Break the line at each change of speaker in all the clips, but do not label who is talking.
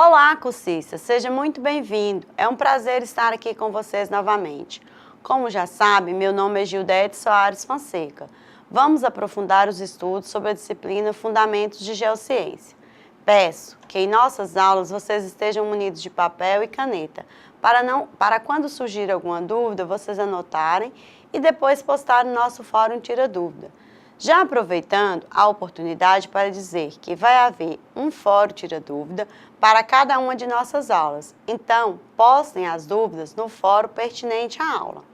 Olá, cursista! Seja muito bem-vindo. É um prazer estar aqui com vocês novamente. Como já sabe, meu nome é Gildete Soares Fonseca. Vamos aprofundar os estudos sobre a disciplina Fundamentos de Geociência. Peço que em nossas aulas vocês estejam munidos de papel e caneta, para quando surgir alguma dúvida, vocês anotarem e depois postar no nosso fórum Tira Dúvida. Já aproveitando a oportunidade para dizer que vai haver um fórum Tira Dúvida para cada uma de nossas aulas. Então, postem as dúvidas no fórum pertinente à aula.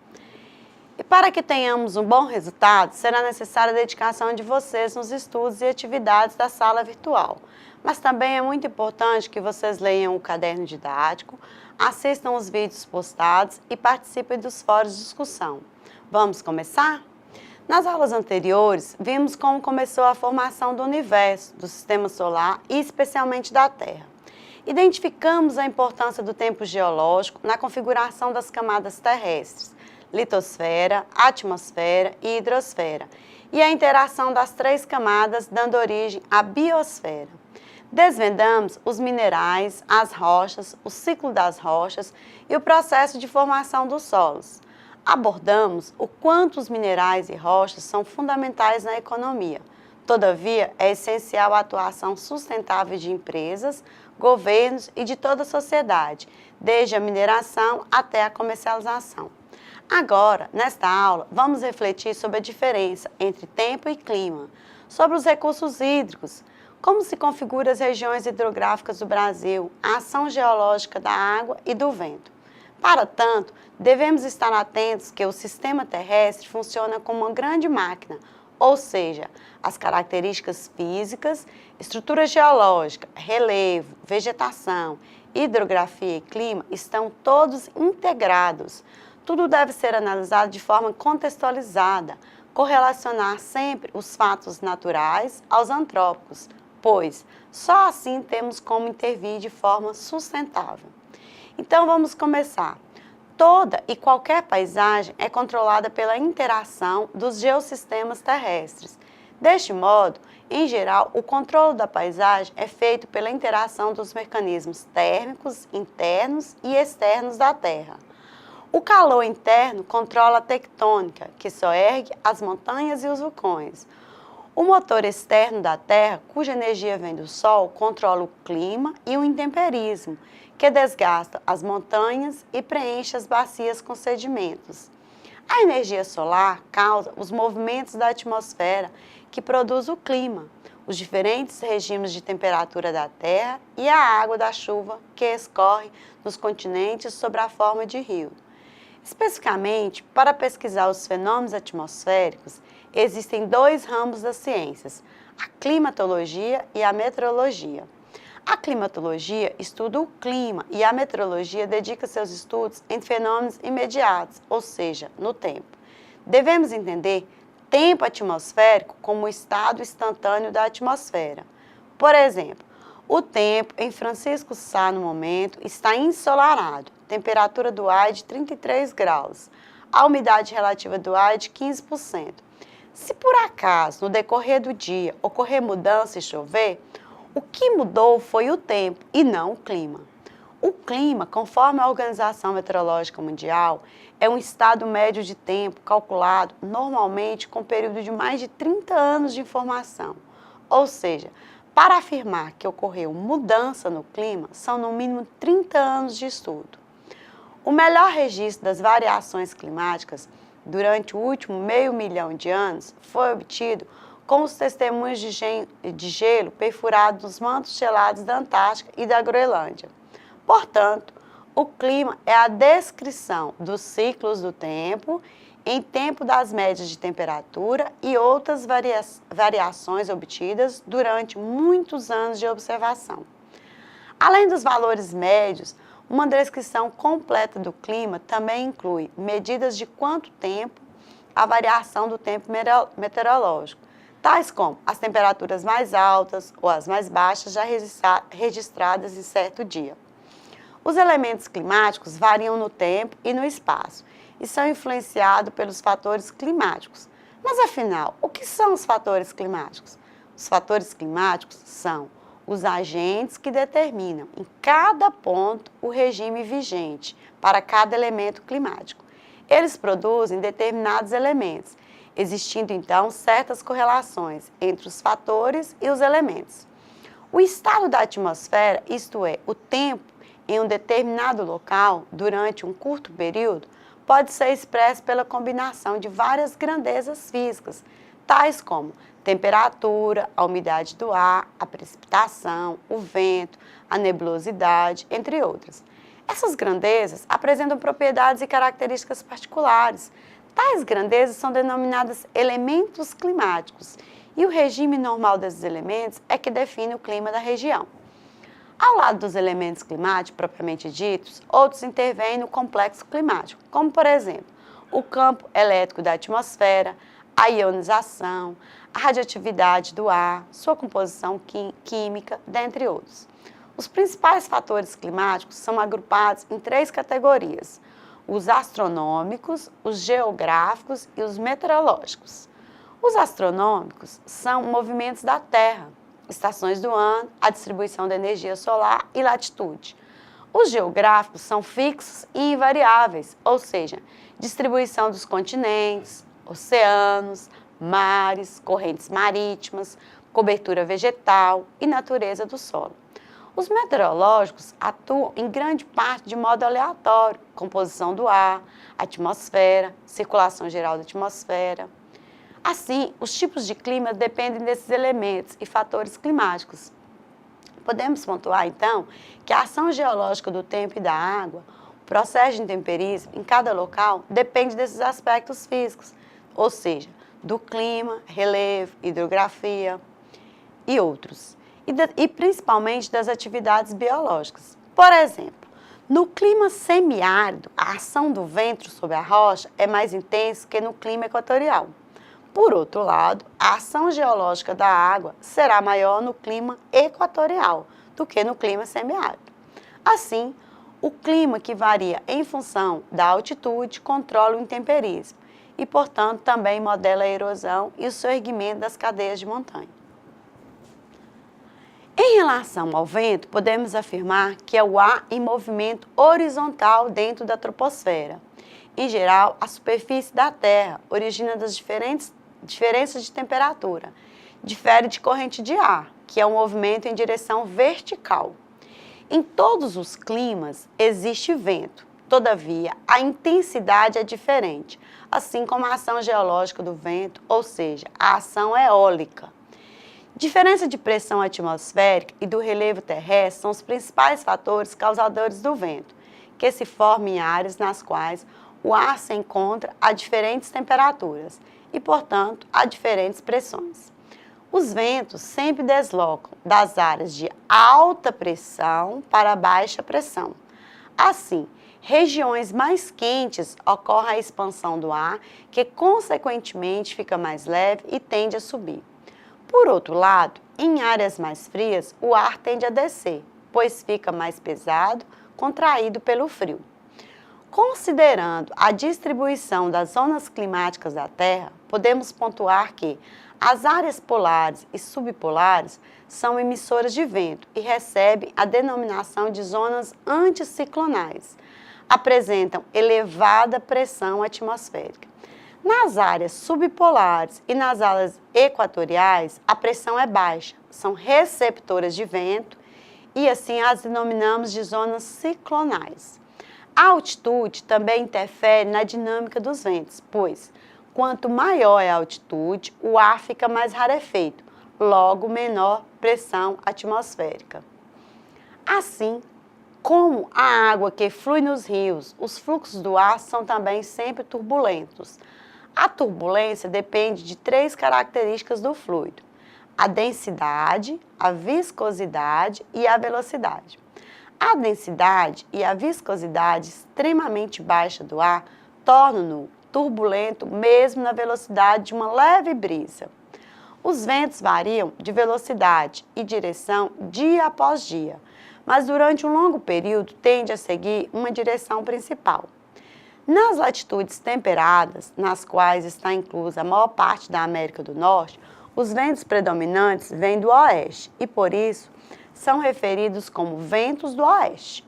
E para que tenhamos um bom resultado, será necessária a dedicação de vocês nos estudos e atividades da sala virtual. Mas também é muito importante que vocês leiam o caderno didático, assistam os vídeos postados e participem dos fóruns de discussão. Vamos começar? Nas aulas anteriores, vimos como começou a formação do universo, do sistema solar e especialmente da Terra. Identificamos a importância do tempo geológico na configuração das camadas terrestres, litosfera, atmosfera e hidrosfera, e a interação das três camadas dando origem à biosfera. Desvendamos os minerais, as rochas, o ciclo das rochas e o processo de formação dos solos. Abordamos o quanto os minerais e rochas são fundamentais na economia. Todavia, é essencial a atuação sustentável de empresas, governos e de toda a sociedade, desde a mineração até a comercialização. Agora, nesta aula, vamos refletir sobre a diferença entre tempo e clima, sobre os recursos hídricos, como se configuram as regiões hidrográficas do Brasil, a ação geológica da água e do vento. Para tanto, devemos estar atentos que o sistema terrestre funciona como uma grande máquina, ou seja, as características físicas, estrutura geológica, relevo, vegetação, hidrografia e clima estão todos integrados. Tudo deve ser analisado de forma contextualizada, correlacionar sempre os fatos naturais aos antrópicos, pois só assim temos como intervir de forma sustentável. Então, vamos começar. Toda e qualquer paisagem é controlada pela interação dos geossistemas terrestres. Deste modo, em geral, o controle da paisagem é feito pela interação dos mecanismos térmicos, internos e externos da Terra. O calor interno controla a tectônica, que soergue as montanhas e os vulcões. O motor externo da Terra, cuja energia vem do Sol, controla o clima e o intemperismo, que desgasta as montanhas e preenche as bacias com sedimentos. A energia solar causa os movimentos da atmosfera, que produz o clima, os diferentes regimes de temperatura da Terra e a água da chuva que escorre nos continentes sob a forma de rio. Especificamente, para pesquisar os fenômenos atmosféricos, existem dois ramos das ciências, a climatologia e a meteorologia. A climatologia estuda o clima e a meteorologia dedica seus estudos em fenômenos imediatos, ou seja, no tempo. Devemos entender tempo atmosférico como o estado instantâneo da atmosfera. Por exemplo, o tempo em Francisco Sá no momento está ensolarado, temperatura do ar de 33 graus, a umidade relativa do ar é de 15%. Se por acaso, no decorrer do dia, ocorrer mudança e chover, o que mudou foi o tempo e não o clima. O clima, conforme a Organização Meteorológica Mundial, é um estado médio de tempo calculado normalmente com um período de mais de 30 anos de informação. Ou seja, para afirmar que ocorreu mudança no clima, são no mínimo 30 anos de estudo. O melhor registro das variações climáticas durante o último meio milhão de anos foi obtido com os testemunhos de gelo perfurados nos mantos gelados da Antártica e da Groenlândia. Portanto, o clima é a descrição dos ciclos do tempo, em tempo das médias de temperatura e outras variações obtidas durante muitos anos de observação. Além dos valores médios, uma descrição completa do clima também inclui medidas de quanto tempo a variação do tempo meteorológico, tais como as temperaturas mais altas ou as mais baixas já registradas em certo dia. Os elementos climáticos variam no tempo e no espaço e são influenciados pelos fatores climáticos. Mas afinal, o que são os fatores climáticos? Os fatores climáticos são os agentes que determinam em cada ponto o regime vigente para cada elemento climático. Eles produzem determinados elementos, existindo então certas correlações entre os fatores e os elementos. O estado da atmosfera, isto é, o tempo em um determinado local durante um curto período, pode ser expresso pela combinação de várias grandezas físicas, tais como temperatura, a umidade do ar, a precipitação, o vento, a nebulosidade, entre outras. Essas grandezas apresentam propriedades e características particulares. Tais grandezas são denominadas elementos climáticos e o regime normal desses elementos é que define o clima da região. Ao lado dos elementos climáticos propriamente ditos, outros intervêm no complexo climático, como, por exemplo, o campo elétrico da atmosfera, a ionização, a radioatividade do ar, sua composição química, dentre outros. Os principais fatores climáticos são agrupados em 3 categorias: os astronômicos, os geográficos e os meteorológicos. Os astronômicos são movimentos da Terra, estações do ano, a distribuição da energia solar e latitude. Os geográficos são fixos e invariáveis, ou seja, distribuição dos continentes, oceanos, mares, correntes marítimas, cobertura vegetal e natureza do solo. Os meteorológicos atuam em grande parte de modo aleatório, composição do ar, atmosfera, circulação geral da atmosfera. Assim, os tipos de clima dependem desses elementos e fatores climáticos. Podemos pontuar, então, que a ação geológica do tempo e da água, o processo de intemperismo em cada local, depende desses aspectos físicos, ou seja, do clima, relevo, hidrografia e outros, e principalmente das atividades biológicas. Por exemplo, no clima semiárido, a ação do vento sobre a rocha é mais intensa que no clima equatorial. Por outro lado, a ação geológica da água será maior no clima equatorial do que no clima semiárido. Assim, o clima que varia em função da altitude controla o intemperismo e, portanto, também modela a erosão e o soerguimento das cadeias de montanha. Em relação ao vento, podemos afirmar que é o ar em movimento horizontal dentro da troposfera. Em geral, a superfície da Terra origina das diferenças de temperatura. Difere de corrente de ar, que é um movimento em direção vertical. Em todos os climas existe vento, todavia a intensidade é diferente, assim como a ação geológica do vento, ou seja, a ação eólica. Diferença de pressão atmosférica e do relevo terrestre são os principais fatores causadores do vento, que se formam em áreas nas quais o ar se encontra a diferentes temperaturas e, portanto, a diferentes pressões. Os ventos sempre deslocam das áreas de alta pressão para baixa pressão. Assim, regiões mais quentes ocorre a expansão do ar, que consequentemente fica mais leve e tende a subir. Por outro lado, em áreas mais frias, o ar tende a descer, pois fica mais pesado, contraído pelo frio. Considerando a distribuição das zonas climáticas da Terra, podemos pontuar que as áreas polares e subpolares são emissoras de vento e recebem a denominação de zonas anticiclonais. Apresentam elevada pressão atmosférica. Nas áreas subpolares e nas áreas equatoriais, a pressão é baixa, são receptoras de vento e assim as denominamos de zonas ciclonais. A altitude também interfere na dinâmica dos ventos, pois quanto maior é a altitude, o ar fica mais rarefeito, logo menor pressão atmosférica. Assim, como a água que flui nos rios, os fluxos do ar são também sempre turbulentos. A turbulência depende de 3 características do fluido: a densidade, a viscosidade e a velocidade. A densidade e a viscosidade extremamente baixa do ar tornam-no turbulento mesmo na velocidade de uma leve brisa. Os ventos variam de velocidade e direção dia após dia, mas durante um longo período tende a seguir uma direção principal. Nas latitudes temperadas, nas quais está inclusa a maior parte da América do Norte, Os ventos predominantes vêm do oeste e, por isso, são referidos como ventos do oeste.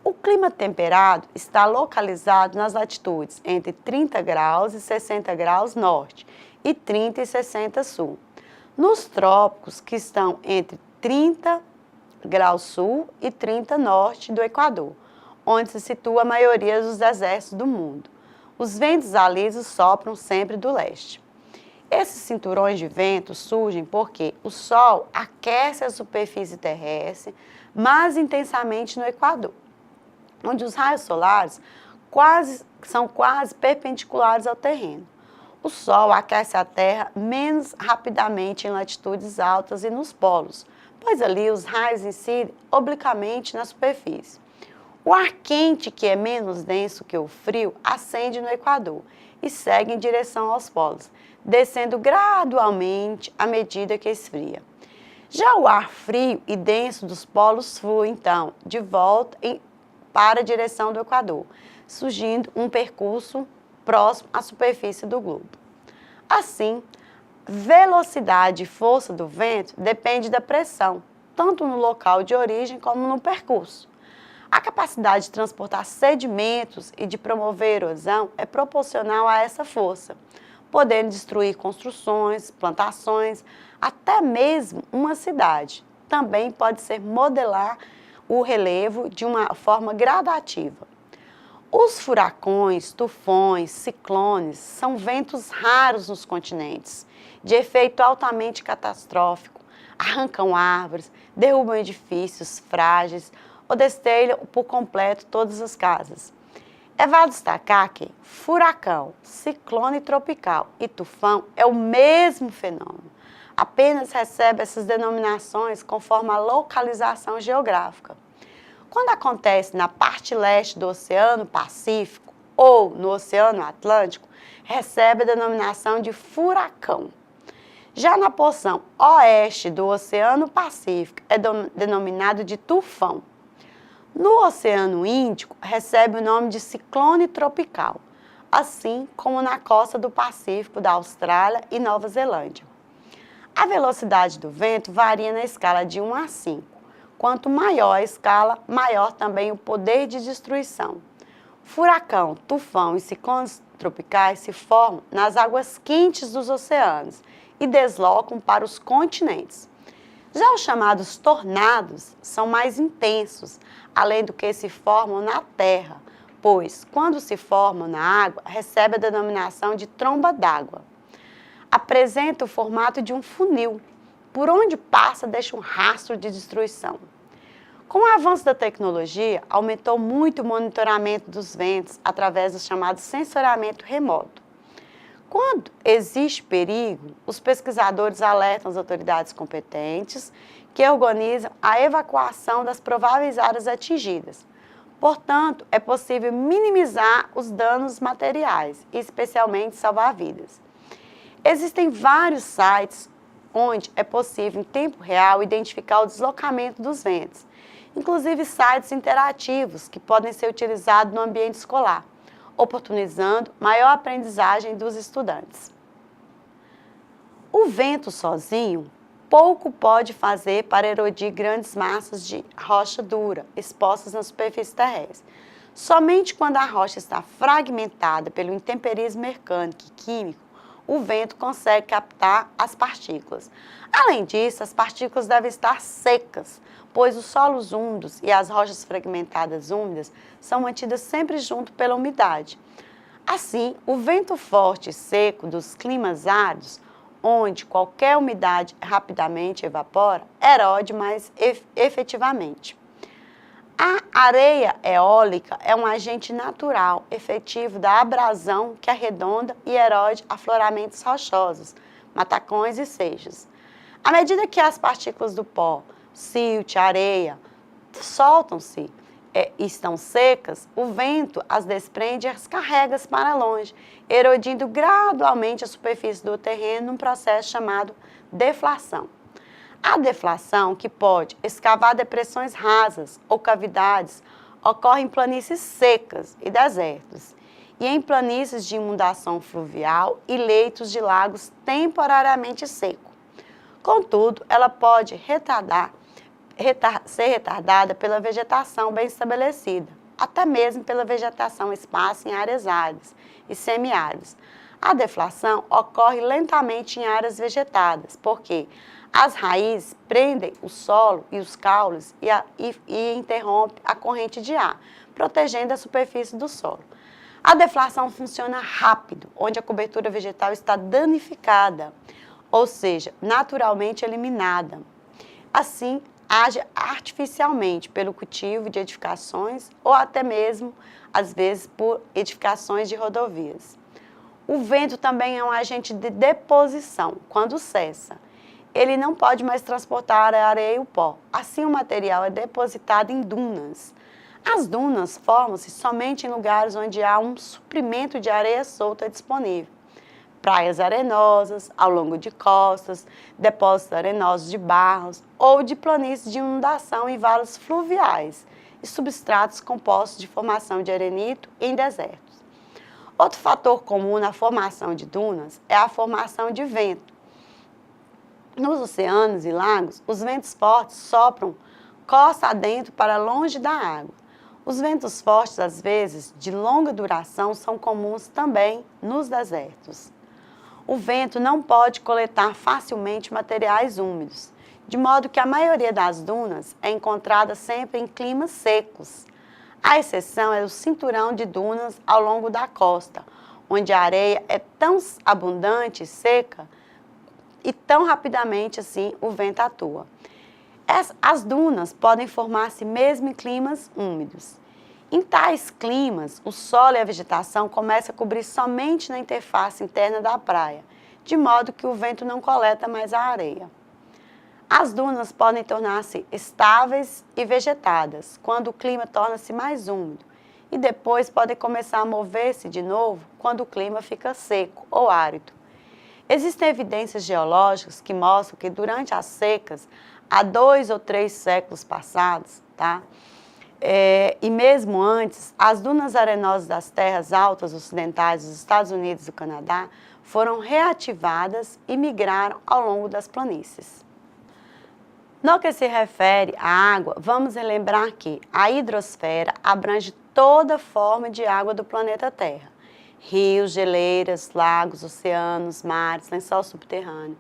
O clima temperado está localizado nas latitudes entre 30 graus e 60 graus norte e 30 e 60 sul. Nos trópicos, que estão entre 30 graus sul e 30 norte do Equador, onde se situa a maioria dos desertos do mundo. Os ventos alisos sopram sempre do leste. Esses cinturões de vento surgem porque o Sol aquece a superfície terrestre mais intensamente no Equador, onde os raios solares são quase perpendiculares ao terreno. O Sol aquece a Terra menos rapidamente em latitudes altas e nos polos, pois ali os raios incidem obliquamente na superfície. O ar quente, que é menos denso que o frio, ascende no Equador e segue em direção aos polos, descendo gradualmente à medida que esfria. Já o ar frio e denso dos polos flui, então, de volta para a direção do Equador, surgindo um percurso próximo à superfície do globo. Assim, velocidade e força do vento depende da pressão, tanto no local de origem como no percurso. A capacidade de transportar sedimentos e de promover erosão é proporcional a essa força, podendo destruir construções, plantações, até mesmo uma cidade. Também pode ser modelar o relevo de uma forma gradativa. Os furacões, tufões, ciclones são ventos raros nos continentes, de efeito altamente catastrófico, arrancam árvores, derrubam edifícios frágeis ou destelham por completo todas as casas. É válido destacar que furacão, ciclone tropical e tufão é o mesmo fenômeno, apenas recebe essas denominações conforme a localização geográfica. Quando acontece na parte leste do Oceano Pacífico ou no Oceano Atlântico, recebe a denominação de furacão. Já na porção oeste do Oceano Pacífico, é denominado de tufão. No Oceano Índico, recebe o nome de ciclone tropical, assim como na costa do Pacífico da Austrália e Nova Zelândia. A velocidade do vento varia na escala de 1 a 5. Quanto maior a escala, maior também o poder de destruição. Furacão, tufão e ciclones tropicais se formam nas águas quentes dos oceanos e deslocam para os continentes. Já os chamados tornados são mais intensos, além do que se formam na terra, pois, quando se formam na água, recebe a denominação de tromba d'água. Apresenta o formato de um funil, por onde passa deixa um rastro de destruição. Com o avanço da tecnologia, aumentou muito o monitoramento dos ventos através do chamado sensoriamento remoto. Quando existe perigo, os pesquisadores alertam as autoridades competentes que organizam a evacuação das prováveis áreas atingidas. Portanto, é possível minimizar os danos materiais, e especialmente salvar vidas. Existem vários sites onde é possível, em tempo real, identificar o deslocamento dos ventos, inclusive sites interativos que podem ser utilizados no ambiente escolar, oportunizando maior aprendizagem dos estudantes. O vento sozinho pouco pode fazer para erodir grandes massas de rocha dura expostas na superfície terrestre. Somente quando a rocha está fragmentada pelo intemperismo mecânico e químico, o vento consegue captar as partículas. Além disso, as partículas devem estar secas, pois os solos úmidos e as rochas fragmentadas úmidas são mantidas sempre junto pela umidade. Assim, o vento forte e seco dos climas áridos, onde qualquer umidade rapidamente evapora, erode mais efetivamente. A areia eólica é um agente natural, efetivo da abrasão que arredonda e erode afloramentos rochosos, matacões e seixas. À medida que as partículas do pó, silt, areia, soltam-se e estão secas, o vento as desprende e as carrega para longe, erodindo gradualmente a superfície do terreno num processo chamado deflação. A deflação, que pode escavar depressões rasas ou cavidades, ocorre em planícies secas e desertos, e em planícies de inundação fluvial e leitos de lagos temporariamente secos. Contudo, ela pode ser retardada pela vegetação bem estabelecida, até mesmo pela vegetação esparsa em áreas áridas e semiáridas. A deflação ocorre lentamente em áreas vegetadas, porque as raízes prendem o solo e os caules e interrompe a corrente de ar, protegendo a superfície do solo. A deflação funciona rápido, onde a cobertura vegetal está danificada, ou seja, naturalmente eliminada. Assim, age artificialmente pelo cultivo de edificações ou até mesmo, às vezes, por edificações de rodovias. O vento também é um agente de deposição, quando cessa. Ele não pode mais transportar a areia e o pó. Assim, o material é depositado em dunas. As dunas formam-se somente em lugares onde há um suprimento de areia solta disponível. Praias arenosas, ao longo de costas, depósitos arenosos de barros ou de planícies de inundação em valos fluviais e substratos compostos de formação de arenito em desertos. Outro fator comum na formação de dunas é a formação de vento. Nos oceanos e lagos, os ventos fortes sopram costa adentro para longe da água. Os ventos fortes, às vezes, de longa duração, são comuns também nos desertos. O vento não pode coletar facilmente materiais úmidos, de modo que a maioria das dunas é encontrada sempre em climas secos. A exceção é o cinturão de dunas ao longo da costa, onde a areia é tão abundante e seca e tão rapidamente assim o vento atua. As dunas podem formar-se mesmo em climas úmidos. Em tais climas, o solo e a vegetação começam a cobrir somente na interface interna da praia, de modo que o vento não coleta mais a areia. As dunas podem tornar-se estáveis e vegetadas quando o clima torna-se mais úmido e depois podem começar a mover-se de novo quando o clima fica seco ou árido. Existem evidências geológicas que mostram que durante as secas, há 2 ou 3 séculos passados, e mesmo antes, as dunas arenosas das terras altas ocidentais dos Estados Unidos e do Canadá foram reativadas e migraram ao longo das planícies. No que se refere à água, vamos relembrar que a hidrosfera abrange toda forma de água do planeta Terra. Rios, geleiras, lagos, oceanos, mares, lençol subterrâneo.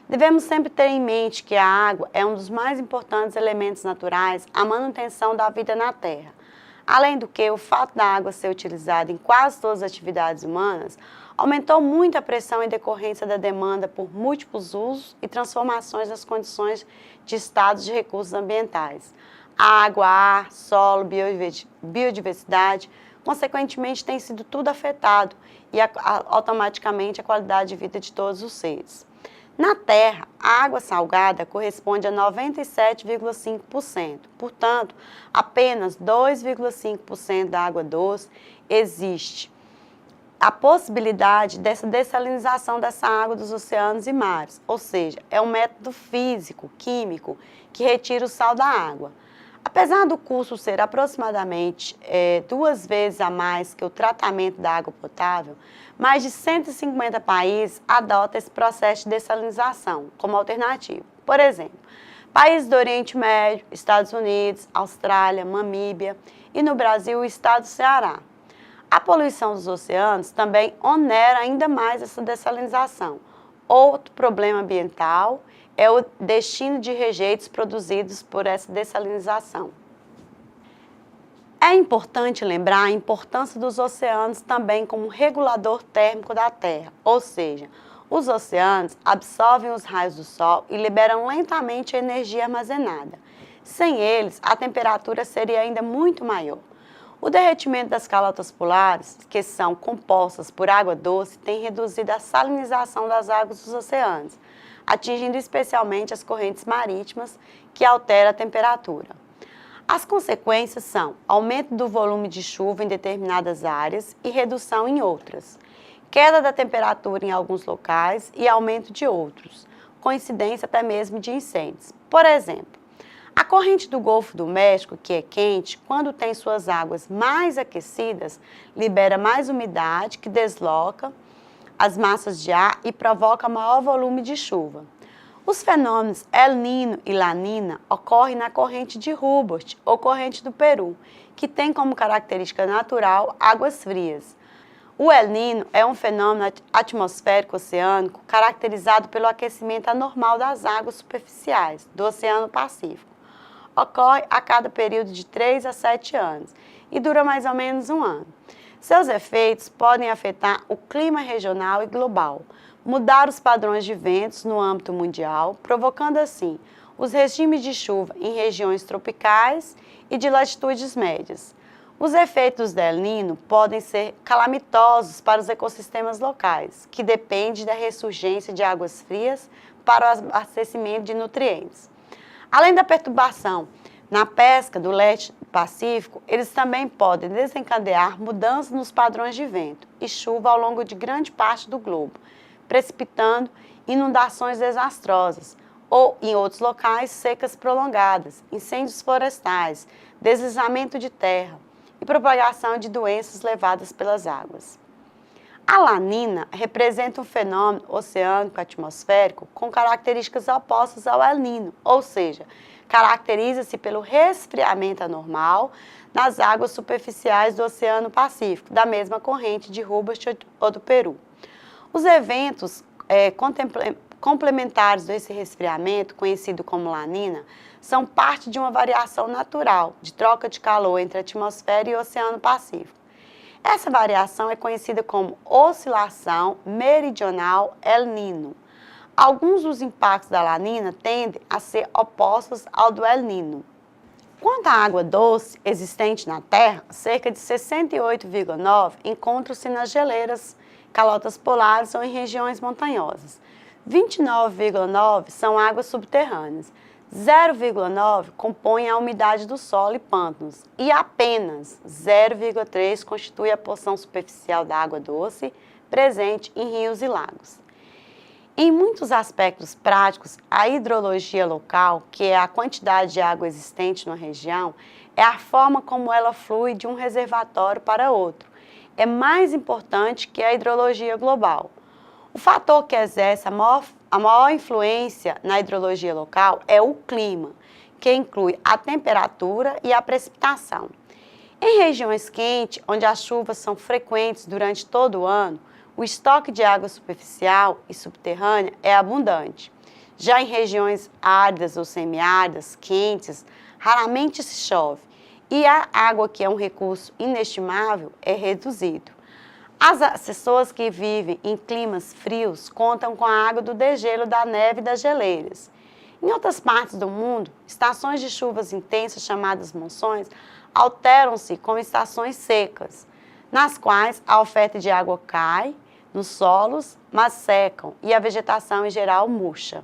Devemos sempre ter em mente que a água é um dos mais importantes elementos naturais à manutenção da vida na Terra. Além do que, o fato da água ser utilizada em quase todas as atividades humanas aumentou muito a pressão em decorrência da demanda por múltiplos usos e transformações nas condições de estados de recursos ambientais. Água, ar, solo, biodiversidade, consequentemente, tem sido tudo afetado e automaticamente a qualidade de vida de todos os seres. Na Terra, a água salgada corresponde a 97,5%. Portanto, apenas 2,5% da água doce existe. A possibilidade dessa dessalinização dessa água dos oceanos e mares, ou seja, é um método físico, químico, que retira o sal da água. Apesar do custo ser aproximadamente 2 vezes a mais que o tratamento da água potável, mais de 150 países adotam esse processo de dessalinização como alternativa. Por exemplo, países do Oriente Médio, Estados Unidos, Austrália, Namíbia e no Brasil o estado do Ceará. A poluição dos oceanos também onera ainda mais essa dessalinização. Outro problema ambiental é o destino de rejeitos produzidos por essa dessalinização. É importante lembrar a importância dos oceanos também como regulador térmico da Terra, ou seja, os oceanos absorvem os raios do Sol e liberam lentamente a energia armazenada. Sem eles, a temperatura seria ainda muito maior. O derretimento das calotas polares, que são compostas por água doce, tem reduzido a salinização das águas dos oceanos, atingindo especialmente as correntes marítimas, que alteram a temperatura. As consequências são aumento do volume de chuva em determinadas áreas e redução em outras, queda da temperatura em alguns locais e aumento de outros, coincidência até mesmo de incêndios. Por exemplo, a corrente do Golfo do México, que é quente, quando tem suas águas mais aquecidas, libera mais umidade, que desloca as massas de ar e provoca maior volume de chuva. Os fenômenos El Niño e Lanína ocorrem na corrente de Humboldt ou corrente do Peru, que tem como característica natural águas frias. O El Niño é um fenômeno atmosférico oceânico caracterizado pelo aquecimento anormal das águas superficiais do Oceano Pacífico. Ocorre a cada período de 3 a 7 anos e dura mais ou menos um ano. Seus efeitos podem afetar o clima regional e global, mudar os padrões de ventos no âmbito mundial, provocando assim os regimes de chuva em regiões tropicais e de latitudes médias. Os efeitos do El Niño podem ser calamitosos para os ecossistemas locais, que dependem da ressurgência de águas frias para o abastecimento de nutrientes. Além da perturbação na pesca do leste do Pacífico, eles também podem desencadear mudanças nos padrões de vento e chuva ao longo de grande parte do globo, precipitando inundações desastrosas ou, em outros locais, secas prolongadas, incêndios florestais, deslizamento de terra e propagação de doenças levadas pelas águas. A Lanína representa um fenômeno oceânico atmosférico com características opostas ao El Niño, ou seja, caracteriza-se pelo resfriamento anormal nas águas superficiais do Oceano Pacífico, da mesma corrente de Humboldt ou do Peru. Os eventos complementares desse resfriamento, conhecido como Lanína, são parte de uma variação natural de troca de calor entre a atmosfera e o Oceano Pacífico. Essa variação é conhecida como oscilação meridional El Niño. Alguns dos impactos da Lanína tendem a ser opostos ao do El Niño. Quanto à água doce existente na Terra, cerca de 68,9% encontra-se nas geleiras, calotas polares ou em regiões montanhosas. 29,9% são águas subterrâneas. 0,9% compõe a umidade do solo e pântanos e apenas 0,3% constitui a porção superficial da água doce presente em rios e lagos. Em muitos aspectos práticos, a hidrologia local, que é a quantidade de água existente numa região, é a forma como ela flui de um reservatório para outro. É mais importante que a hidrologia global. O fator que exerce a maior influência na hidrologia local é o clima, que inclui a temperatura e a precipitação. Em regiões quentes, onde as chuvas são frequentes durante todo o ano, o estoque de água superficial e subterrânea é abundante. Já em regiões áridas ou semiáridas, quentes, raramente se chove e a água, que é um recurso inestimável, é reduzido. As pessoas que vivem em climas frios contam com a água do degelo, da neve e das geleiras. Em outras partes do mundo, estações de chuvas intensas, chamadas monções, alteram-se com estações secas, nas quais a oferta de água cai nos solos, mas secam e a vegetação em geral murcha.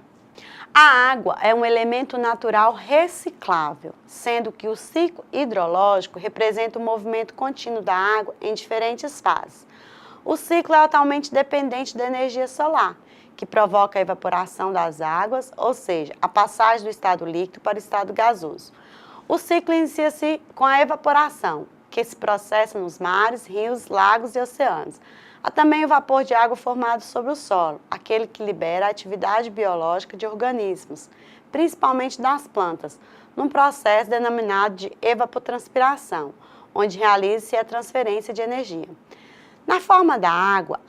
A água é um elemento natural reciclável, sendo que o ciclo hidrológico representa o movimento contínuo da água em diferentes fases. O ciclo é totalmente dependente da energia solar, que provoca a evaporação das águas, ou seja, a passagem do estado líquido para o estado gasoso. O ciclo inicia-se com a evaporação, que se processa nos mares, rios, lagos e oceanos. Há também o vapor de água formado sobre o solo, aquele que libera a atividade biológica de organismos, principalmente das plantas, num processo denominado de evapotranspiração, onde realiza-se a transferência de energia. Na forma da água,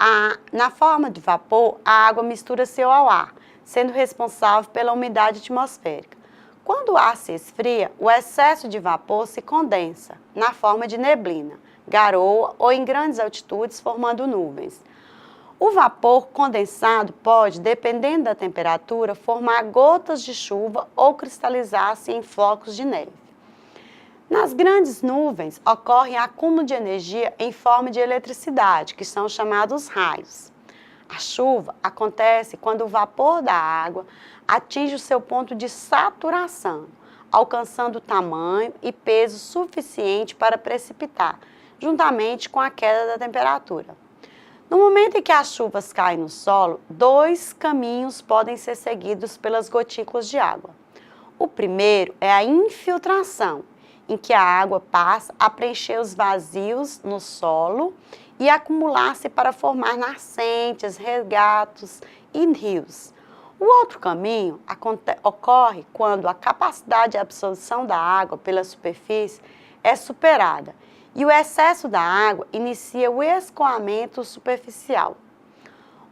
na forma de vapor, a água mistura-se ao ar, sendo responsável pela umidade atmosférica. Quando o ar se esfria, o excesso de vapor se condensa, na forma de neblina, garoa ou em grandes altitudes, formando nuvens. O vapor condensado pode, dependendo da temperatura, formar gotas de chuva ou cristalizar-se em flocos de neve. Nas grandes nuvens, ocorre acúmulo de energia em forma de eletricidade, que são chamados raios. A chuva acontece quando o vapor da água atinge o seu ponto de saturação, alcançando tamanho e peso suficiente para precipitar, juntamente com a queda da temperatura. No momento em que as chuvas caem no solo, dois caminhos podem ser seguidos pelas gotículas de água. O primeiro é a infiltração, em que a água passa a preencher os vazios no solo e acumular-se para formar nascentes, regatos e rios. O outro caminho ocorre quando a capacidade de absorção da água pela superfície é superada e o excesso da água inicia o escoamento superficial.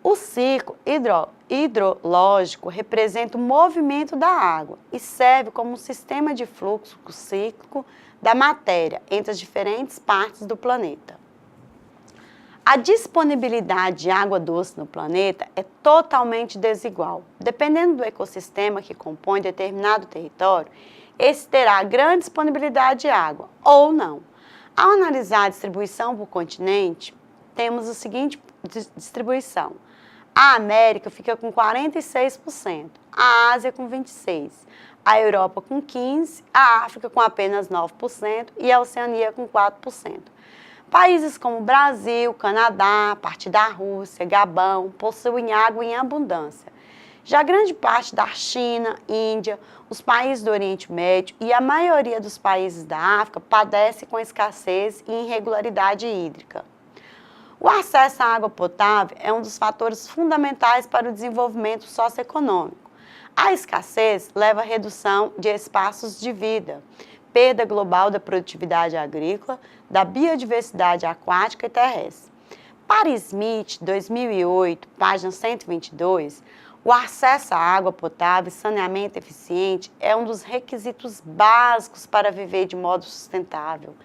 O ciclo hidrológico representa o movimento da água e serve como um sistema de fluxo cíclico da matéria entre as diferentes partes do planeta. A disponibilidade de água doce no planeta é totalmente desigual. Dependendo do ecossistema que compõe determinado território, esse terá grande disponibilidade de água ou não. Ao analisar a distribuição por continente, temos a seguinte distribuição. A América fica com 46%, a Ásia com 26%, a Europa com 15%, a África com apenas 9% e a Oceania com 4%. Países como Brasil, Canadá, parte da Rússia, Gabão, possuem água em abundância. Já grande parte da China, Índia, os países do Oriente Médio e a maioria dos países da África padecem com escassez e irregularidade hídrica. O acesso à água potável é um dos fatores fundamentais para o desenvolvimento socioeconômico. A escassez leva à redução de espaços de vida, perda global da produtividade agrícola, da biodiversidade aquática e terrestre. Para Smith, 2008, página 122, o acesso à água potável e saneamento eficiente é um dos requisitos básicos para viver de modo sustentável.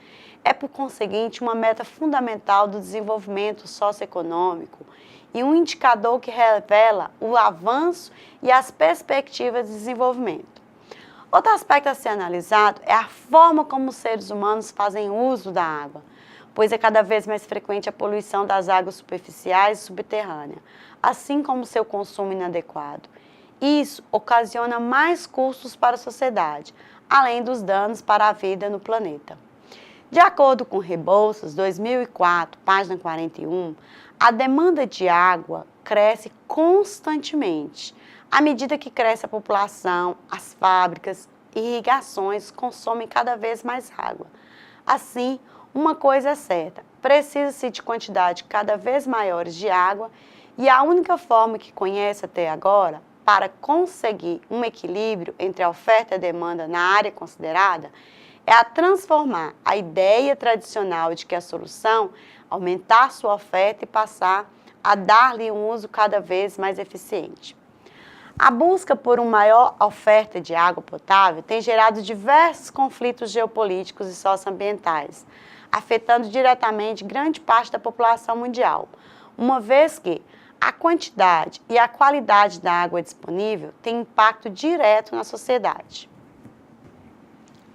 É, por conseguinte, uma meta fundamental do desenvolvimento socioeconômico e um indicador que revela o avanço e as perspectivas de desenvolvimento. Outro aspecto a ser analisado é a forma como os seres humanos fazem uso da água, pois é cada vez mais frequente a poluição das águas superficiais e subterrâneas, assim como seu consumo inadequado. Isso ocasiona mais custos para a sociedade, além dos danos para a vida no planeta. De acordo com Rebouças, 2004, página 41, a demanda de água cresce constantemente. À medida que cresce a população, as fábricas e irrigações consomem cada vez mais água. Assim, uma coisa é certa, precisa-se de quantidade cada vez maiores de água e a única forma que conhece até agora para conseguir um equilíbrio entre a oferta e a demanda na área considerada é a transformar a ideia tradicional de que a solução é aumentar sua oferta e passar a dar-lhe um uso cada vez mais eficiente. A busca por uma maior oferta de água potável tem gerado diversos conflitos geopolíticos e socioambientais, afetando diretamente grande parte da população mundial, uma vez que a quantidade e a qualidade da água disponível têm impacto direto na sociedade.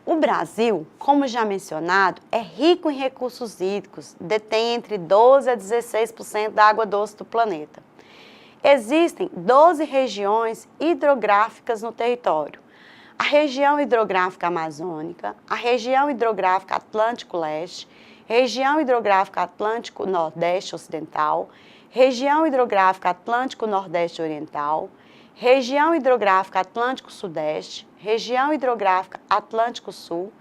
O Brasil, como já mencionado, é rico em recursos hídricos, detém entre 12% a 16% da água doce do planeta. Existem 12 regiões hidrográficas no território. A região hidrográfica amazônica, a região hidrográfica Atlântico-Leste, região hidrográfica Atlântico-Nordeste Ocidental, região hidrográfica Atlântico-Nordeste Oriental, região hidrográfica Atlântico-Sudeste, região hidrográfica Atlântico-Sul,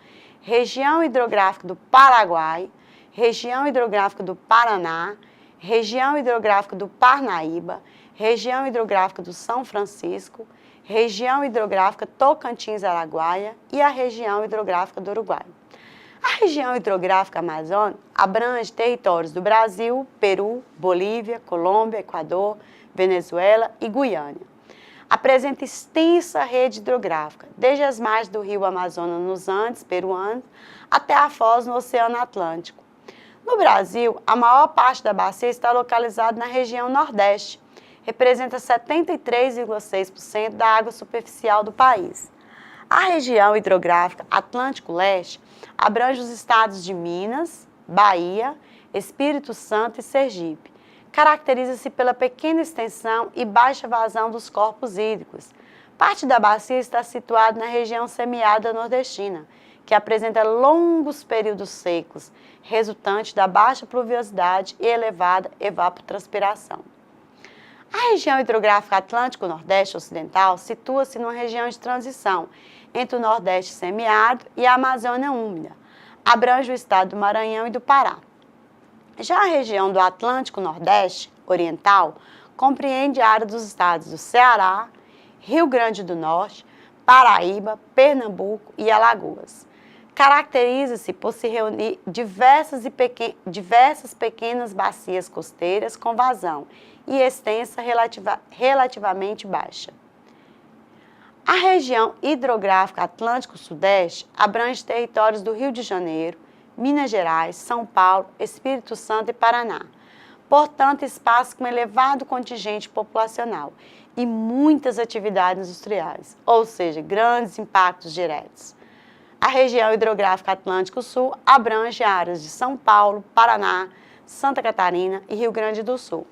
região hidrográfica do Paraguai, região hidrográfica do Paraná, região hidrográfica do Parnaíba, região hidrográfica do São Francisco, região hidrográfica Tocantins-Araguaia e a região hidrográfica do Uruguai. A região hidrográfica amazônica abrange territórios do Brasil, Peru, Bolívia, Colômbia, Equador, Venezuela e Guiana. Apresenta extensa rede hidrográfica, desde as margens do rio Amazonas nos Andes peruanos até a foz no Oceano Atlântico. No Brasil, a maior parte da bacia está localizada na região Nordeste, representa 73,6% da água superficial do país. A região hidrográfica Atlântico-Leste abrange os estados de Minas, Bahia, Espírito Santo e Sergipe. Caracteriza-se pela pequena extensão e baixa vazão dos corpos hídricos. Parte da bacia está situada na região semiárida nordestina, que apresenta longos períodos secos, resultante da baixa pluviosidade e elevada evapotranspiração. A região hidrográfica Atlântico-Nordeste Ocidental situa-se numa região de transição entre o Nordeste semiárido e a Amazônia úmida. Abrange o estado do Maranhão e do Pará. Já a região do Atlântico Nordeste Oriental compreende a área dos estados do Ceará, Rio Grande do Norte, Paraíba, Pernambuco e Alagoas. Caracteriza-se por se reunir diversas pequenas bacias costeiras com vazão e extensa relativamente baixa. A região hidrográfica Atlântico-Sudeste abrange territórios do Rio de Janeiro, Minas Gerais, São Paulo, Espírito Santo e Paraná. Portanto, espaços com elevado contingente populacional e muitas atividades industriais, ou seja, grandes impactos diretos. A região hidrográfica Atlântico-Sul abrange áreas de São Paulo, Paraná, Santa Catarina e Rio Grande do Sul.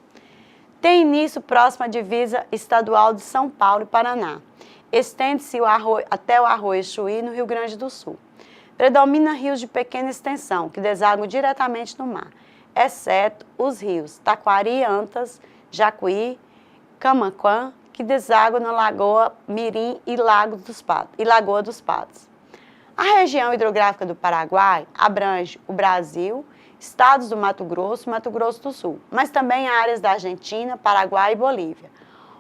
Tem início próximo à divisa estadual de São Paulo e Paraná. Estende-se até o Arroio Chuí, no Rio Grande do Sul. Predomina rios de pequena extensão, que desaguam diretamente no mar, exceto os rios Taquari, Antas, Jacuí, Camaquã, que desaguam na Lagoa Mirim e Lagoa dos Patos. A região hidrográfica do Paraguai abrange o Brasil, estados do Mato Grosso e Mato Grosso do Sul, mas também áreas da Argentina, Paraguai e Bolívia.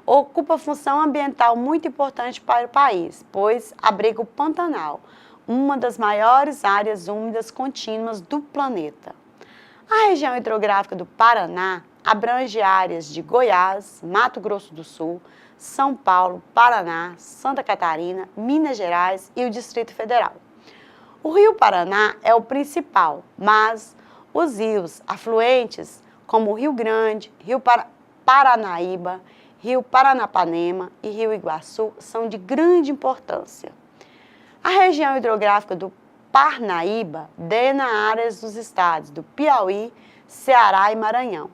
Ocupa função ambiental muito importante para o país, pois abriga o Pantanal, uma das maiores áreas úmidas contínuas do planeta. A região hidrográfica do Paraná abrange áreas de Goiás, Mato Grosso do Sul, São Paulo, Paraná, Santa Catarina, Minas Gerais e o Distrito Federal. O Rio Paraná é o principal, mas os rios afluentes, como o Rio Grande, Rio Paranaíba, Rio Paranapanema e Rio Iguaçu, são de grande importância. A região hidrográfica do Parnaíba drena áreas dos estados do Piauí, Ceará e Maranhão.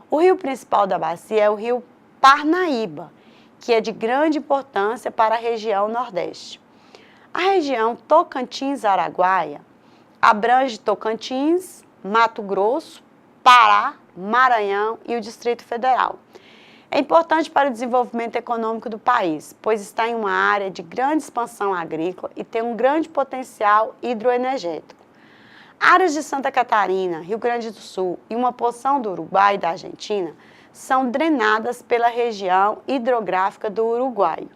O rio principal da bacia é o Rio Parnaíba, que é de grande importância para a região Nordeste. A região Tocantins-Araguaia abrange Tocantins, Mato Grosso, Pará, Maranhão e o Distrito Federal. É importante para o desenvolvimento econômico do país, pois está em uma área de grande expansão agrícola e tem um grande potencial hidroenergético. Áreas de Santa Catarina, Rio Grande do Sul e uma porção do Uruguai e da Argentina são drenadas pela região hidrográfica do Uruguai.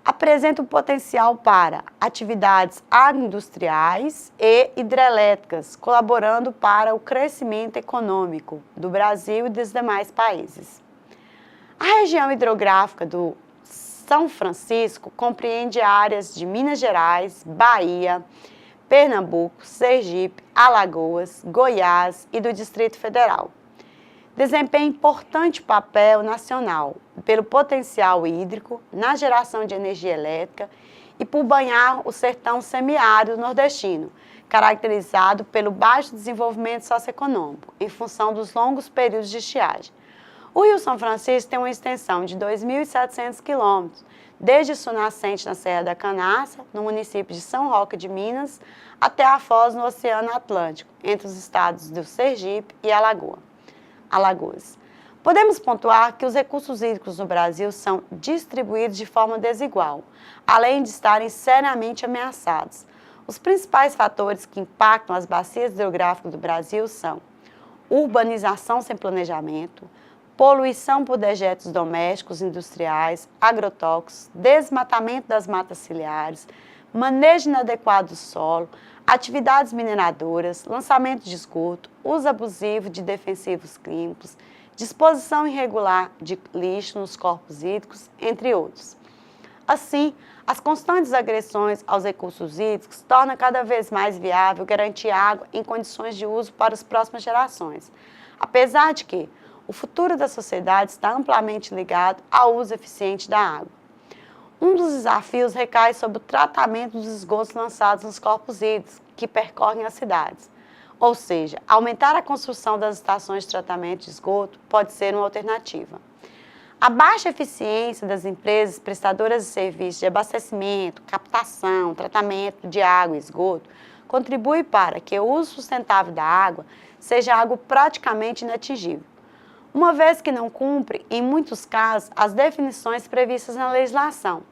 Apresenta um potencial para atividades agroindustriais e hidrelétricas, colaborando para o crescimento econômico do Brasil e dos demais países. A região hidrográfica do São Francisco compreende áreas de Minas Gerais, Bahia, Pernambuco, Sergipe, Alagoas, Goiás e do Distrito Federal. Desempenha importante papel nacional pelo potencial hídrico, na geração de energia elétrica e por banhar o sertão semiárido nordestino, caracterizado pelo baixo desenvolvimento socioeconômico, em função dos longos períodos de estiagem. O Rio São Francisco tem uma extensão de 2.700 quilômetros, desde sua nascente na Serra da Canastra, no município de São Roque de Minas, até a foz no Oceano Atlântico, entre os estados do Sergipe e Alagoas. Podemos pontuar que os recursos hídricos no Brasil são distribuídos de forma desigual, além de estarem seriamente ameaçados. Os principais fatores que impactam as bacias hidrográficas do Brasil são urbanização sem planejamento, poluição por dejetos domésticos, industriais, agrotóxicos, desmatamento das matas ciliares, manejo inadequado do solo, atividades mineradoras, lançamento de esgoto, uso abusivo de defensivos químicos, disposição irregular de lixo nos corpos hídricos, entre outros. Assim, as constantes agressões aos recursos hídricos tornam cada vez mais viável garantir água em condições de uso para as próximas gerações, apesar de que o futuro da sociedade está amplamente ligado ao uso eficiente da água. Um dos desafios recai sobre o tratamento dos esgotos lançados nos corpos hídricos que percorrem as cidades. Ou seja, aumentar a construção das estações de tratamento de esgoto pode ser uma alternativa. A baixa eficiência das empresas prestadoras de serviços de abastecimento, captação, tratamento de água e esgoto contribui para que o uso sustentável da água seja algo praticamente inatingível, uma vez que não cumpre, em muitos casos, as definições previstas na legislação.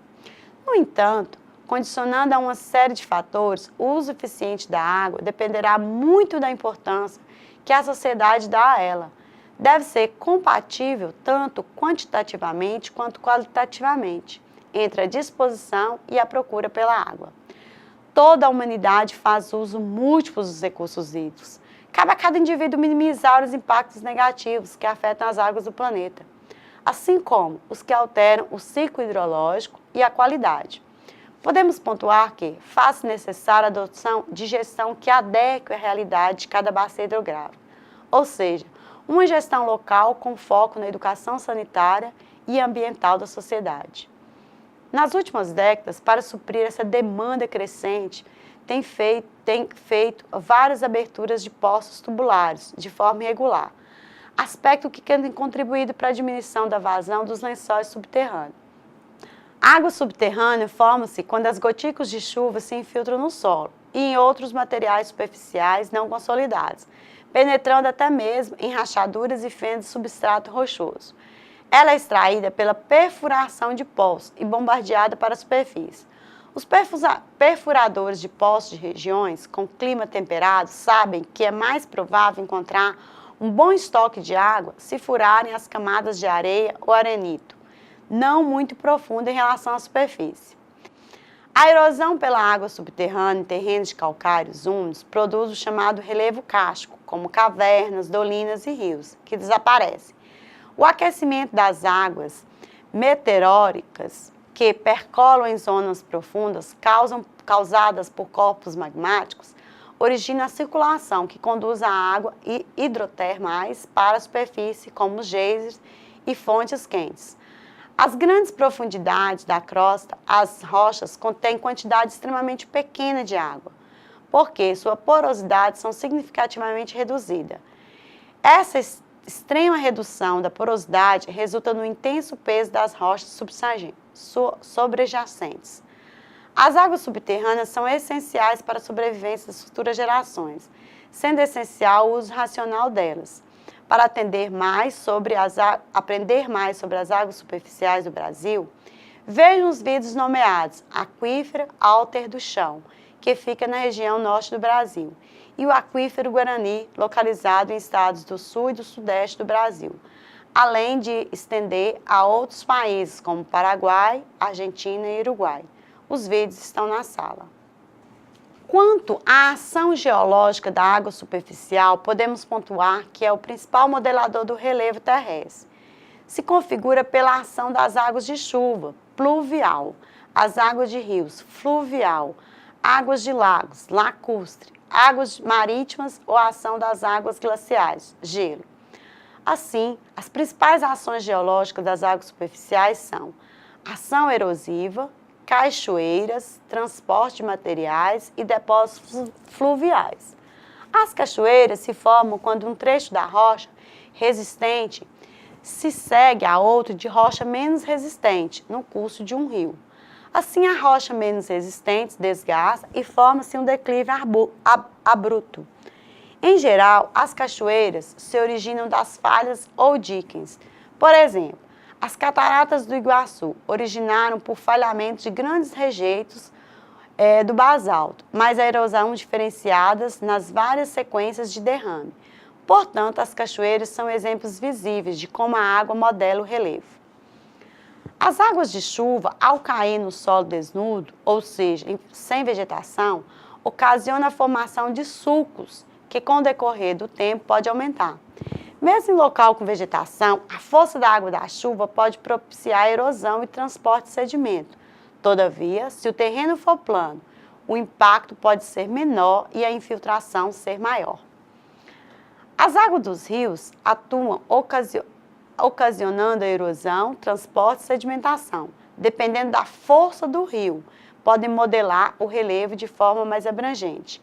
No entanto, condicionando a uma série de fatores, o uso eficiente da água dependerá muito da importância que a sociedade dá a ela. deve ser compatível tanto quantitativamente quanto qualitativamente entre a disposição e a procura pela água. Toda a humanidade faz uso múltiplo dos recursos hídricos. Cabe a cada indivíduo minimizar os impactos negativos que afetam as águas do planeta, assim como os que alteram o ciclo hidrológico e a qualidade. Podemos pontuar que faz-se necessária a adoção de gestão que adeque à realidade de cada bacia hidrográfica, ou seja, uma gestão local com foco na educação sanitária e ambiental da sociedade. Nas últimas décadas, para suprir essa demanda crescente, tem feito várias aberturas de poços tubulares de forma irregular, aspecto que tem contribuído para a diminuição da vazão dos lençóis subterrâneos. A água subterrânea forma-se quando as gotículas de chuva se infiltram no solo e em outros materiais superficiais não consolidados, penetrando até mesmo em rachaduras e fendas de substrato rochoso. Ela é extraída pela perfuração de poços e bombardeada para a superfície. Os perfuradores de poços de regiões com clima temperado sabem que é mais provável encontrar um bom estoque de água se furarem as camadas de areia ou arenito, não muito profunda em relação à superfície. A erosão pela água subterrânea em terrenos de calcários úmidos produz o chamado relevo kárstico, como cavernas, dolinas e rios, que desaparecem. O aquecimento das águas meteoricas que percolam em zonas profundas, causadas por corpos magmáticos, origina a circulação que conduz a água hidrotermais para a superfície, como os geysers e fontes quentes. As grandes profundidades da crosta, as rochas contêm quantidade extremamente pequena de água, porque sua porosidade são significativamente reduzida. Essa extrema redução da porosidade resulta no intenso peso das rochas sobrejacentes. As águas subterrâneas são essenciais para a sobrevivência das futuras gerações, sendo essencial o uso racional delas. Para aprender mais sobre as águas superficiais do Brasil, vejam os vídeos nomeados Aquífero Alter do Chão, que fica na região norte do Brasil, e o Aquífero Guarani, localizado em estados do sul e do sudeste do Brasil, além de estender a outros países como Paraguai, Argentina e Uruguai. Os vídeos estão na sala. Quanto à ação geológica da água superficial, podemos pontuar que é o principal modelador do relevo terrestre. Se configura pela ação das águas de chuva, pluvial, as águas de rios, fluvial, águas de lagos, lacustre, águas marítimas ou a ação das águas glaciais, gelo. Assim, as principais ações geológicas das águas superficiais são ação erosiva, cachoeiras, transporte de materiais e depósitos fluviais. As cachoeiras se formam quando um trecho da rocha resistente se segue a outro de rocha menos resistente no curso de um rio. Assim, a rocha menos resistente desgasta e forma-se um declive abrupto. Em geral, as cachoeiras se originam das falhas ou diques. Por exemplo, as cataratas do Iguaçu originaram por falhamento de grandes rejeitos do basalto, mas a erosão diferenciadas nas várias sequências de derrame. Portanto, as cachoeiras são exemplos visíveis de como a água modela o relevo. As águas de chuva, ao cair no solo desnudo, ou seja, sem vegetação, ocasionam a formação de sulcos, que com o decorrer do tempo pode aumentar. Mesmo em local com vegetação, a força da água da chuva pode propiciar erosão e transporte de sedimento. Todavia, se o terreno for plano, o impacto pode ser menor e a infiltração ser maior. As águas dos rios atuam ocasionando a erosão, transporte e sedimentação. Dependendo da força do rio, podem modelar o relevo de forma mais abrangente.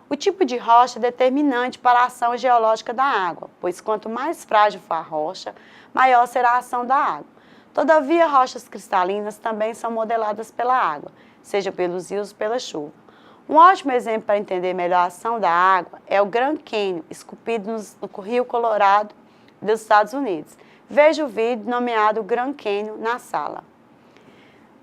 O tipo de rocha é determinante para a ação geológica da água, pois quanto mais frágil for a rocha, maior será a ação da água. Todavia, rochas cristalinas também são modeladas pela água, seja pelos rios ou pela chuva. Um ótimo exemplo para entender melhor a ação da água é o Grand Canyon, esculpido no Rio Colorado dos Estados Unidos. Veja o vídeo nomeado Grand Canyon na sala.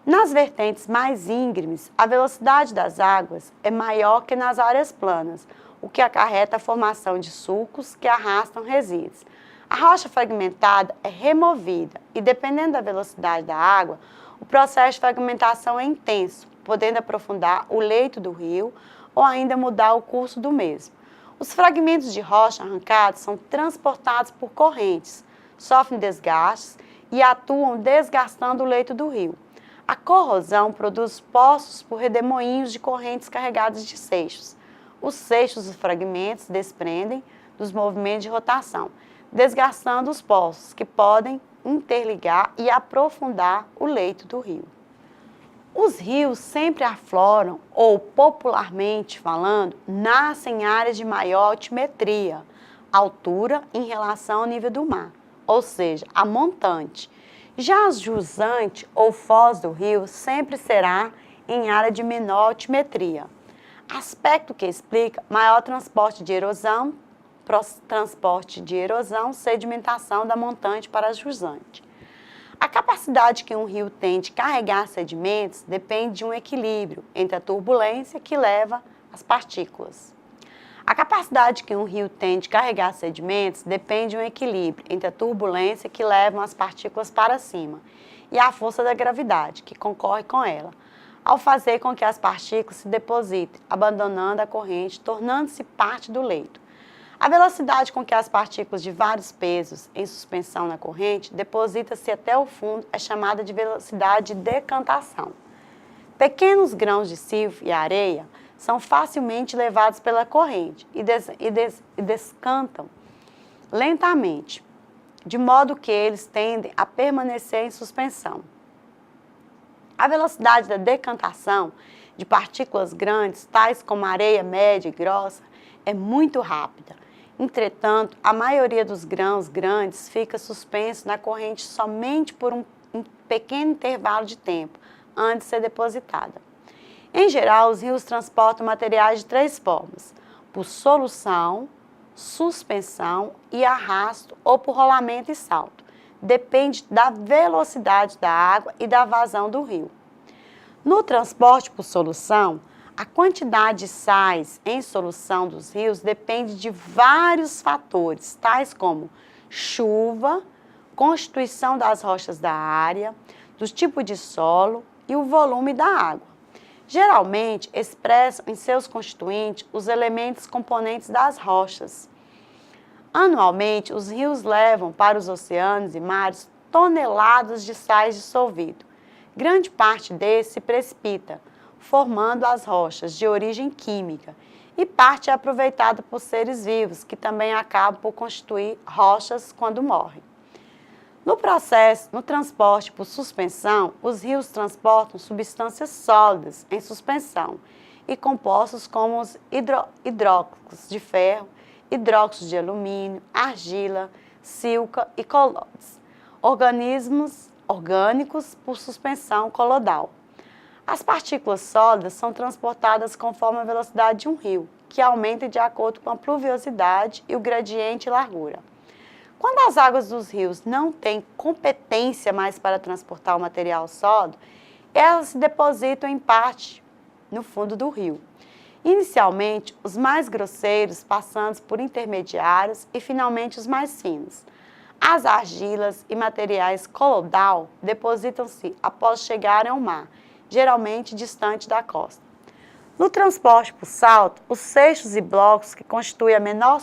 Nas vertentes mais íngremes, a velocidade das águas é maior que nas áreas planas, o que acarreta a formação de sulcos que arrastam resíduos. A rocha fragmentada é removida e, dependendo da velocidade da água, o processo de fragmentação é intenso, podendo aprofundar o leito do rio ou ainda mudar o curso do mesmo. Os fragmentos de rocha arrancados são transportados por correntes, sofrem desgastes e atuam desgastando o leito do rio. A corrosão produz poços por redemoinhos de correntes carregadas de seixos. Os seixos dos fragmentos desprendem dos movimentos de rotação, desgastando os poços, que podem interligar e aprofundar o leito do rio. Os rios sempre afloram, ou popularmente falando, nascem em áreas de maior altimetria, altura em relação ao nível do mar, ou seja, a montante. Já a jusante ou foz do rio sempre será em área de menor altimetria, aspecto que explica maior transporte de erosão, sedimentação da montante para a jusante. A capacidade que um rio tem de carregar sedimentos depende de um equilíbrio entre a turbulência que leva as partículas. A capacidade que um rio tem de carregar sedimentos depende de um equilíbrio entre a turbulência que leva as partículas para cima e a força da gravidade, que concorre com ela, ao fazer com que as partículas se depositem, abandonando a corrente, tornando-se parte do leito. A velocidade com que as partículas de vários pesos em suspensão na corrente depositam-se até o fundo é chamada de velocidade de decantação. Pequenos grãos de silvo e areia são facilmente levados pela corrente e descantam lentamente, de modo que eles tendem a permanecer em suspensão. A velocidade da decantação de partículas grandes, tais como areia média e grossa, é muito rápida. Entretanto, a maioria dos grãos grandes fica suspenso na corrente somente por um pequeno intervalo de tempo, antes de ser depositada. Em geral, os rios transportam materiais de três formas: por solução, suspensão e arrasto, ou por rolamento e salto. Depende da velocidade da água e da vazão do rio. No transporte por solução, a quantidade de sais em solução dos rios depende de vários fatores, tais como chuva, constituição das rochas da área, do tipo de solo e o volume da água. Geralmente, expressam em seus constituintes os elementos componentes das rochas. Anualmente, os rios levam para os oceanos e mares toneladas de sais dissolvidos. Grande parte desse se precipita, formando as rochas de origem química, e parte é aproveitada por seres vivos, que também acabam por constituir rochas quando morrem. No transporte por suspensão, os rios transportam substâncias sólidas em suspensão e compostos como os hidróxidos de ferro, hidróxido de alumínio, argila, sílica e colóides, organismos orgânicos por suspensão colodal. As partículas sólidas são transportadas conforme a velocidade de um rio, que aumenta de acordo com a pluviosidade e o gradiente e largura. Quando as águas dos rios não têm competência mais para transportar o material sólido, elas se depositam em parte no fundo do rio. Inicialmente, os mais grosseiros, passando por intermediários e finalmente os mais finos. As argilas e materiais colodal depositam-se após chegarem ao mar, geralmente distante da costa. No transporte por salto, os seixos e blocos, que constituem a menor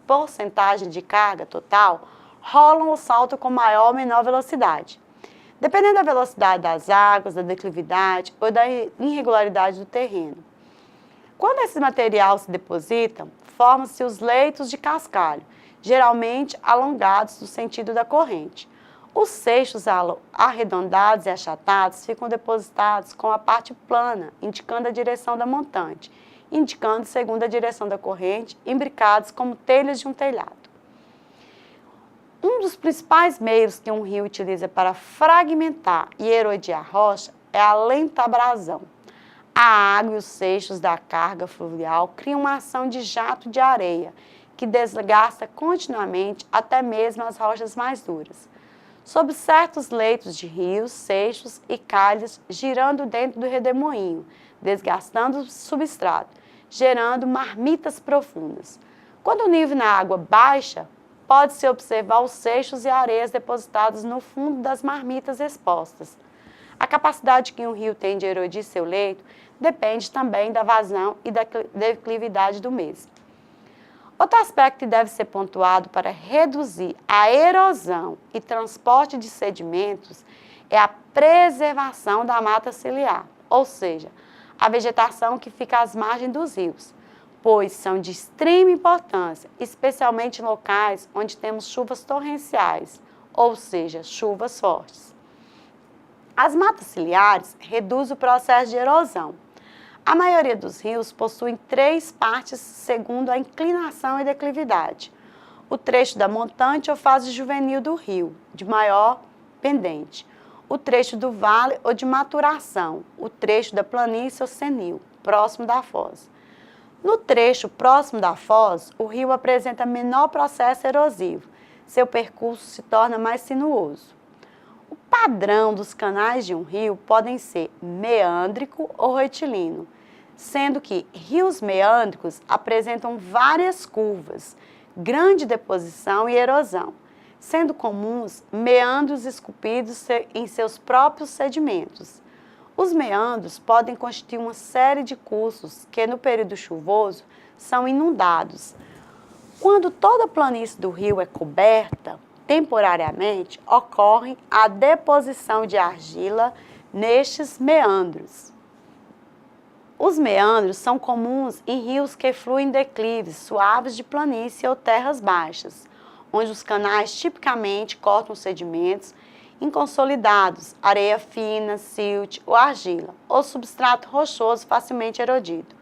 porcentagem de carga total, rolam o salto com maior ou menor velocidade, dependendo da velocidade das águas, da declividade ou da irregularidade do terreno. Quando esses materiais se depositam, formam-se os leitos de cascalho, geralmente alongados no sentido da corrente. Os seixos arredondados e achatados ficam depositados com a parte plana, indicando a direção da montante, indicando segundo a direção da corrente, imbricados como telhas de um telhado. Um dos principais meios que um rio utiliza para fragmentar e erodir a rocha é a lenta abrasão. A água e os seixos da carga fluvial criam uma ação de jato de areia, que desgasta continuamente até mesmo as rochas mais duras. Sob certos leitos de rios, seixos e calhas, girando dentro do redemoinho, desgastando o substrato, gerando marmitas profundas. Quando o nível na água baixa, pode-se observar os seixos e areias depositados no fundo das marmitas expostas. A capacidade que um rio tem de erodir seu leito depende também da vazão e da declividade do mesmo. Outro aspecto que deve ser pontuado para reduzir a erosão e transporte de sedimentos é a preservação da mata ciliar, ou seja, a vegetação que fica às margens dos rios, pois são de extrema importância, especialmente em locais onde temos chuvas torrenciais, ou seja, chuvas fortes. As matas ciliares reduzem o processo de erosão. A maioria dos rios possuem 3 partes segundo a inclinação e declividade. O trecho da montante ou fase juvenil do rio, de maior pendente. O trecho do vale ou de maturação. O trecho da planície ou senil, próximo da foz. No trecho próximo da foz, o rio apresenta menor processo erosivo. Seu percurso se torna mais sinuoso. O padrão dos canais de um rio podem ser meândrico ou retilíneo, sendo que rios meândricos apresentam várias curvas, grande deposição e erosão, sendo comuns meandros esculpidos em seus próprios sedimentos. Os meandros podem constituir uma série de cursos que, no período chuvoso, são inundados. Quando toda a planície do rio é coberta, temporariamente, ocorre a deposição de argila nestes meandros. Os meandros são comuns em rios que fluem em declives suaves de planície ou terras baixas, onde os canais tipicamente cortam sedimentos inconsolidados, areia fina, silt ou argila, ou substrato rochoso facilmente erodido.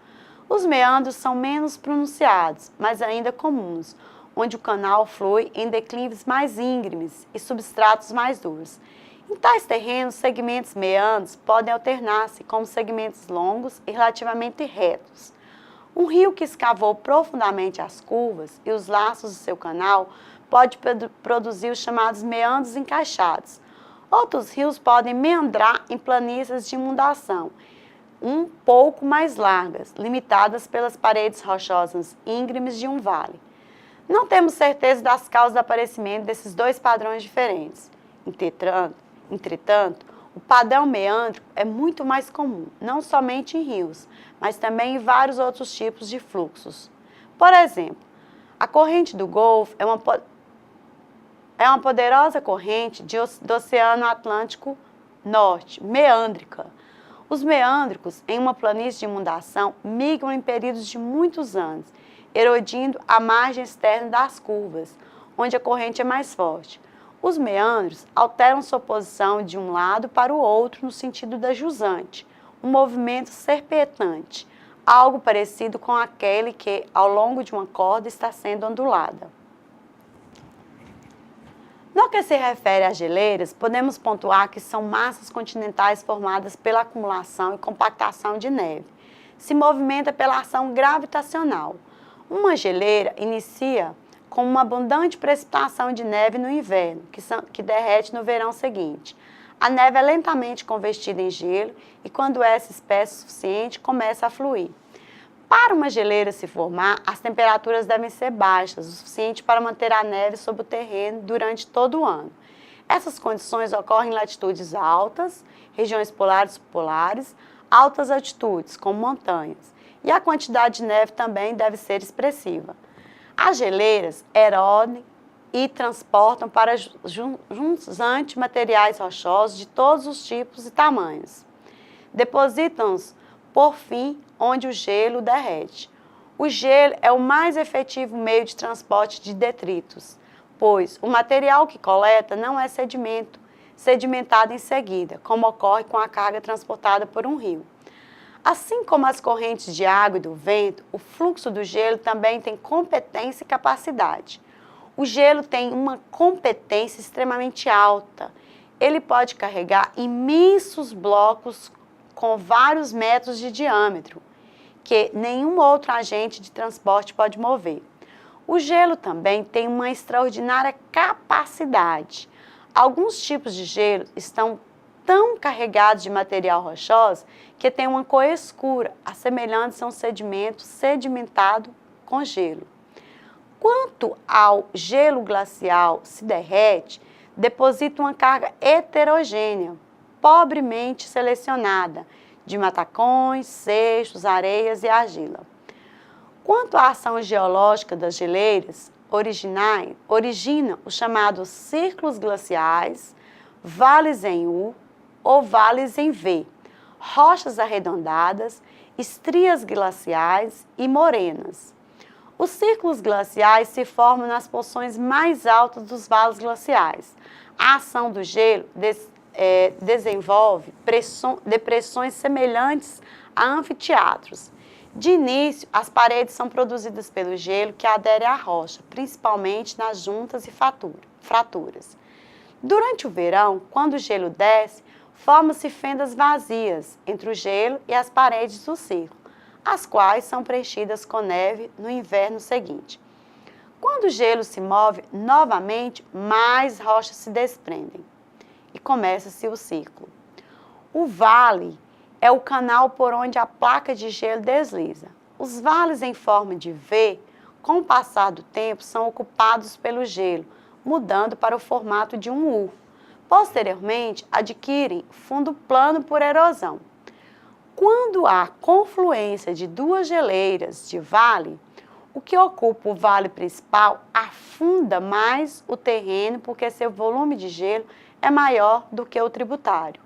Os meandros são menos pronunciados, mas ainda comuns, onde o canal flui em declives mais íngremes e substratos mais duros. Em tais terrenos, segmentos meandros podem alternar-se como segmentos longos e relativamente retos. Um rio que escavou profundamente as curvas e os laços do seu canal pode produzir os chamados meandros encaixados. Outros rios podem meandrar em planícies de inundação, um pouco mais largas, limitadas pelas paredes rochosas íngremes de um vale. Não temos certeza das causas do aparecimento desses 2 padrões diferentes. Entretanto, o padrão meândrico é muito mais comum, não somente em rios, mas também em vários outros tipos de fluxos. Por exemplo, a corrente do Golfo é uma poderosa corrente do Oceano Atlântico Norte, meândrica. Os meândricos, em uma planície de inundação, migram em períodos de muitos anos, erodindo a margem externa das curvas, onde a corrente é mais forte. Os meandros alteram sua posição de um lado para o outro no sentido da jusante, um movimento serpentante, algo parecido com aquele que, ao longo de uma corda, está sendo ondulada. No que se refere às geleiras, podemos pontuar que são massas continentais formadas pela acumulação e compactação de neve. Se movimenta pela ação gravitacional. Uma geleira inicia com uma abundante precipitação de neve no inverno, que derrete no verão seguinte. A neve é lentamente convertida em gelo e, quando essa espessa o suficiente, começa a fluir. Para uma geleira se formar, as temperaturas devem ser baixas, o suficiente para manter a neve sobre o terreno durante todo o ano. Essas condições ocorrem em latitudes altas, regiões polares e subpolares, altas altitudes, como montanhas. E a quantidade de neve também deve ser expressiva. As geleiras erodem e transportam para jusante materiais rochosos de todos os tipos e tamanhos. Depositam-os, por fim, onde o gelo derrete. O gelo é o mais efetivo meio de transporte de detritos, pois o material que coleta não é sedimento, sedimentado em seguida, como ocorre com a carga transportada por um rio. Assim como as correntes de água e do vento, o fluxo do gelo também tem competência e capacidade. O gelo tem uma competência extremamente alta. Ele pode carregar imensos blocos com vários metros de diâmetro, que nenhum outro agente de transporte pode mover. O gelo também tem uma extraordinária capacidade. Alguns tipos de gelo estão tão carregados de material rochoso que tem uma cor escura, assemelhando-se a um sedimento sedimentado com gelo. Quanto ao gelo glacial se derrete, deposita uma carga heterogênea, pobremente selecionada, de matacões, seixos, areias e argila. Quanto à ação geológica das geleiras, origina os chamados círculos glaciais, vales em U ou vales em V, rochas arredondadas, estrias glaciais e morenas. Os círculos glaciais se formam nas porções mais altas dos vales glaciais. A ação do gelo desenvolve depressões semelhantes a anfiteatros. De início, as paredes são produzidas pelo gelo que adere à rocha, principalmente nas juntas e fraturas. Durante o verão, quando o gelo desce, formam-se fendas vazias entre o gelo e as paredes do círculo, as quais são preenchidas com neve no inverno seguinte. Quando o gelo se move novamente, mais rochas se desprendem e começa-se o ciclo. O vale é o canal por onde a placa de gelo desliza. Os vales em forma de V, com o passar do tempo, são ocupados pelo gelo, mudando para o formato de um U. Posteriormente, adquirem fundo plano por erosão. Quando há confluência de duas geleiras de vale, o que ocupa o vale principal afunda mais o terreno porque seu volume de gelo é maior do que o tributário.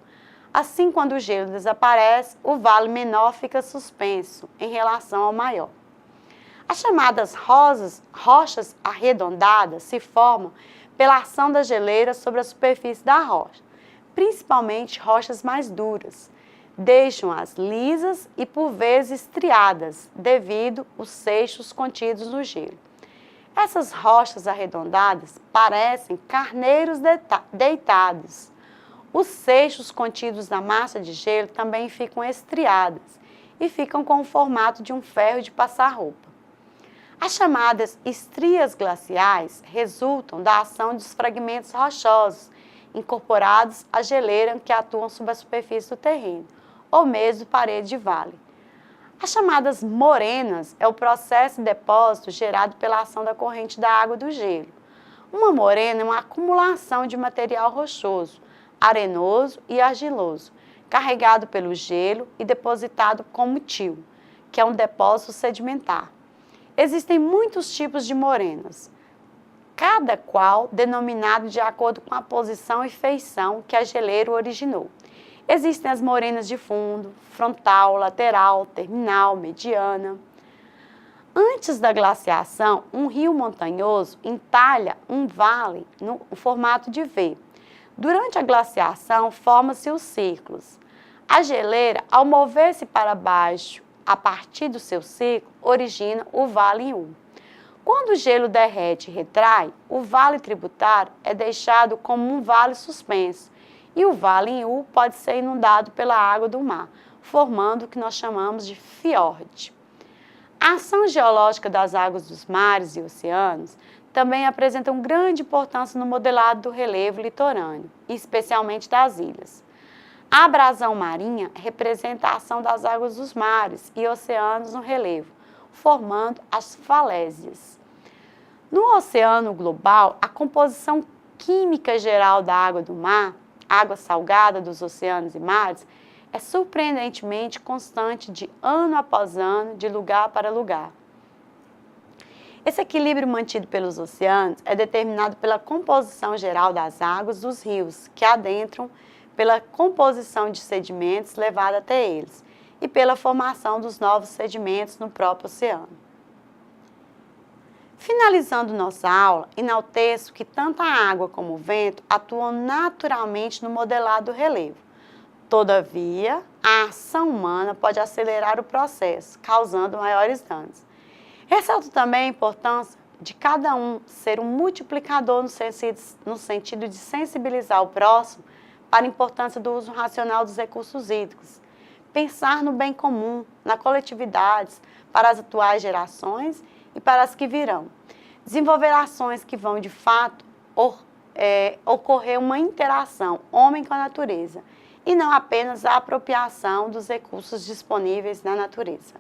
Assim, quando o gelo desaparece, o vale menor fica suspenso em relação ao maior. As chamadas rochas arredondadas se formam pela ação da geleira sobre a superfície da rocha, principalmente rochas mais duras. Deixam-as lisas e, por vezes, estriadas, devido aos seixos contidos no gelo. Essas rochas arredondadas parecem carneiros deitados. Os seixos contidos na massa de gelo também ficam estriadas e ficam com o formato de um ferro de passar roupa. As chamadas estrias glaciais resultam da ação dos fragmentos rochosos incorporados à geleira que atuam sobre a superfície do terreno, ou mesmo parede de vale. As chamadas morenas é o processo de depósito gerado pela ação da corrente da água do gelo. Uma morena é uma acumulação de material rochoso, arenoso e argiloso, carregado pelo gelo e depositado como til, que é um depósito sedimentar. Existem muitos tipos de morenas, cada qual denominado de acordo com a posição e feição que a geleira originou. Existem as morenas de fundo, frontal, lateral, terminal, mediana. Antes da glaciação, um rio montanhoso entalha um vale no formato de V. Durante a glaciação, formam-se os círculos. A geleira, ao mover-se para baixo a partir do seu ciclo, origina o vale em U. Quando o gelo derrete e retrai, o vale tributário é deixado como um vale suspenso e o vale em U pode ser inundado pela água do mar, formando o que nós chamamos de fiord. A ação geológica das águas dos mares e oceanos também apresenta grande importância no modelado do relevo litorâneo, especialmente das ilhas. A abrasão marinha representa a ação das águas dos mares e oceanos no relevo, formando as falésias. No oceano global, a composição química geral da água do mar, água salgada dos oceanos e mares, é surpreendentemente constante de ano após ano, de lugar para lugar. Esse equilíbrio mantido pelos oceanos é determinado pela composição geral das águas dos rios, que adentram, pela composição de sedimentos levada até eles e pela formação dos novos sedimentos no próprio oceano. Finalizando nossa aula, enalteço que tanto a água como o vento atuam naturalmente no modelado do relevo. Todavia, a ação humana pode acelerar o processo, causando maiores danos. Ressalto também a importância de cada um ser um multiplicador no sentido de sensibilizar o próximo para a importância do uso racional dos recursos hídricos. Pensar no bem comum, na coletividade, para as atuais gerações e para as que virão. Desenvolver ações que vão, de fato, ocorrer uma interação homem com a natureza e não apenas a apropriação dos recursos disponíveis na natureza.